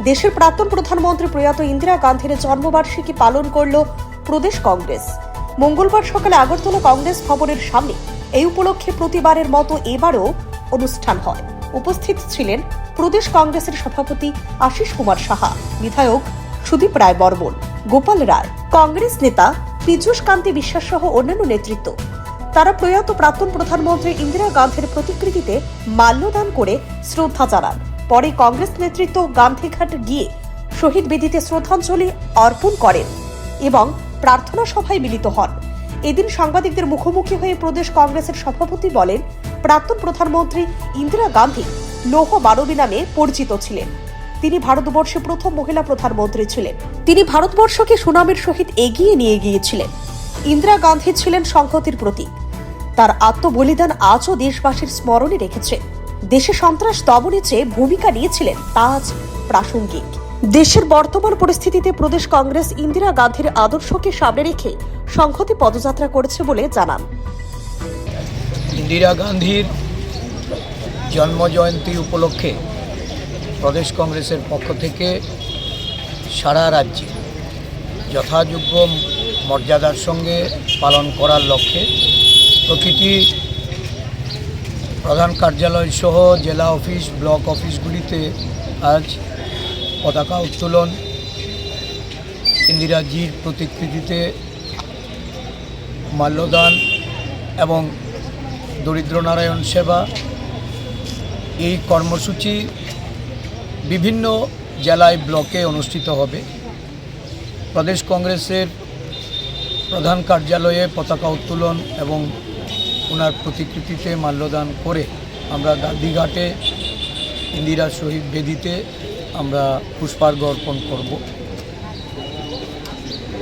দেশের প্রাক্তন প্রধানমন্ত্রী প্রয়াত ইন্দিরা গান্ধীর জন্মবার্ষিকী পালন করল প্রদেশ কংগ্রেস। মঙ্গলবার সকালে আগরতলা কংগ্রেস ভবনের সামনে এই উপলক্ষে প্রতিবারের মতো এবারও অনুষ্ঠান হয়। উপস্থিত ছিলেন প্রদেশ কংগ্রেসের সভাপতি আশিস কুমার সাহা, বিধায়ক সুদীপ রায় বর্মন, গোপাল রায়, কংগ্রেস নেতা পীযূষ কান্তি বিশ্বাস সহ অন্যান্য নেতৃত্ব। তারা প্রয়াত প্রাক্তন প্রধানমন্ত্রী ইন্দিরা গান্ধীর প্রতিকৃতিতে মাল্যদান করে শ্রদ্ধা জানান। পরে কংগ্রেস নেতৃত্ব গান্ধীঘাট গিয়ে শহীদ বেদিতে শ্রদ্ধাঞ্জলি অর্পণ করেন এবং প্রার্থনা সভায় মিলিত হন। এদিন সাংবাদিকদের মুখোমুখি হয়ে প্রদেশ কংগ্রেসের সভাপতি বলেন, প্রাক্তন প্রধানমন্ত্রী ইন্দিরা গান্ধী লৌহ মানবী নামে পরিচিত ছিলেন। তিনি ভারতবর্ষে প্রথম মহিলা প্রধানমন্ত্রী ছিলেন। তিনি ভারতবর্ষকে সুনামের সহিত এগিয়ে নিয়ে গিয়েছিলেন। ইন্দিরা গান্ধী ছিলেন সংহতির প্রতীক। তার আত্মবলিদান আজও দেশবাসীর স্মরণে রেখেছে। দেশে সন্ত্রাস দমনে যে ভূমিকা নিয়েছিলেন তা আজ প্রাসঙ্গিক। দেশের বর্তমান পরিস্থিতিতে প্রদেশ কংগ্রেস ইন্দিরা গান্ধীর আদর্শকে সামনে রেখে সংহতি পদযাত্রা করেছে বলে জানান। ইন্দিরা গান্ধীর জন্মজয়ন্তী উপলক্ষে প্রদেশ কংগ্রেসের পক্ষ থেকে সারা রাজ্যে যথাযোগ্য মর্যাদার সঙ্গে পালন করার লক্ষ্যে প্রতিটি প্রধান কার্যালয় সহ জেলা অফিস, ব্লক অফিসগুলিতে আজ পতাকা উত্তোলন, ইন্দিরাজির প্রতিকৃতিতে মাল্যদান এবং দরিদ্র নারায়ণ সেবা, এই কর্মসূচি বিভিন্ন জেলায় ব্লকে অনুষ্ঠিত হবে। প্রদেশ কংগ্রেসের প্রধান কার্যালয়ে পতাকা উত্তোলন এবং ওনার প্রতিকৃতিতে মাল্যদান করে আমরা গান্ধীঘাটে ইন্দিরা শহীদ বেদিতে আমরা পুষ্পার্ঘ্য অর্পণ করব।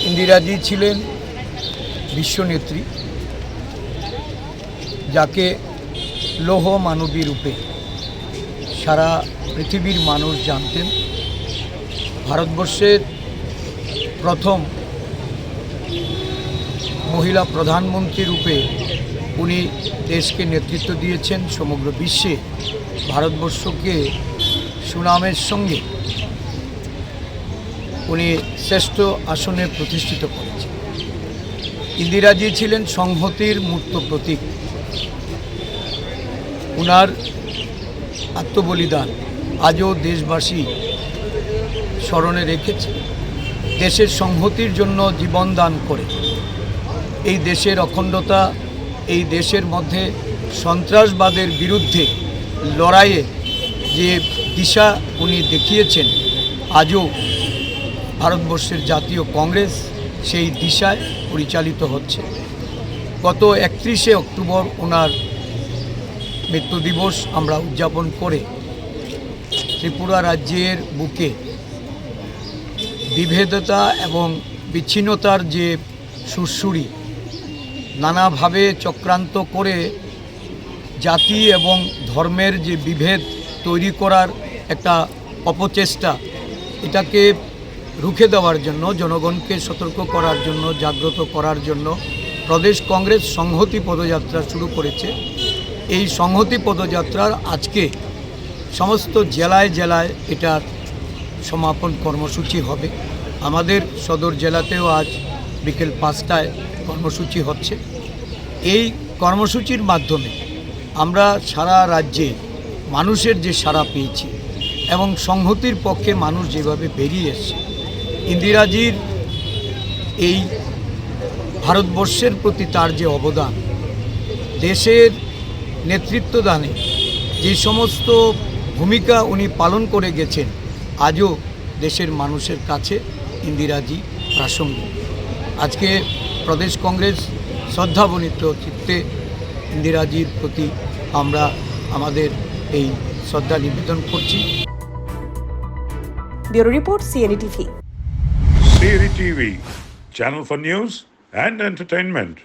ইন্দিরাজি ছিলেন বিশ্বনেত্রী, যাকে লৌহ মানবী রূপে সারা পৃথিবীর মানুষ জানতেন। ভারতবর্ষের প্রথম মহিলা প্রধানমন্ত্রী রূপে উনি দেশকে নেতৃত্ব দিয়েছেন। সমগ্র বিশ্বে ভারতবর্ষকে সুনামের সঙ্গে উনি শ্রেষ্ঠ আসনে প্রতিষ্ঠিত করেছেন। ইন্দিরাজি ছিলেন সংহতির মূর্ত প্রতীক। উনার আত্মবলিদান আজও দেশবাসী স্মরণে রেখেছে। দেশের সংহতির জন্য জীবন দান করে এই দেশের অখণ্ডতা, এই দেশের মধ্যে সন্ত্রাসবাদের বিরুদ্ধে লড়াইয়ে যে দিশা উনি দেখিয়েছেন, আজও ভারতবর্ষের জাতীয় কংগ্রেস সেই দিশায় পরিচালিত হচ্ছে। গত 31শে অক্টোবর ওনার মৃত্যু দিবস আমরা উদযাপন করে ত্রিপুরা রাজ্যের বুকে বিভেদতা এবং বিচ্ছিন্নতার যে সুরসুরি নানাভাবে চক্রান্ত করে জাতি এবং ধর্মের যে বিভেদ তৈরি করার একটা অপচেষ্টা, এটাকে রুখে দেওয়ার জন্য, জনগণকে সতর্ক করার জন্য, জাগ্রত করার জন্য প্রদেশ কংগ্রেস সংহতি পদযাত্রা শুরু করেছে। এই সংহতি পদযাত্রার আজকে সমস্ত জেলায় জেলায় এটার সমাপন কর্মসূচি হবে। আমাদের সদর জেলাতেও আজ বিকেল 5টায় কর্মসূচি হচ্ছে। এই কর্মসূচির মাধ্যমে আমরা সারা রাজ্যে মানুষের যে সাড়া পেয়েছি এবং সংহতির পক্ষে মানুষ যেভাবে বেরিয়ে এসছে, ইন্দিরাজির এই ভারতবর্ষের প্রতি তার যে অবদান, দেশের নেতৃত্বদানে যে সমস্ত ভূমিকা উনি পালন করে গেছেন, আজও দেশের মানুষের কাছে ইন্দিরাজি প্রাসঙ্গিক। আজকে প্রদেশ কংগ্রেস শ্রদ্ধাবনিত চিত্তে ইন্দিরাজির প্রতি আমরা আমাদের এই শ্রদ্ধা নিবেদন করছি। Bureau report, CNE TV. CNE TV, channel for news and entertainment.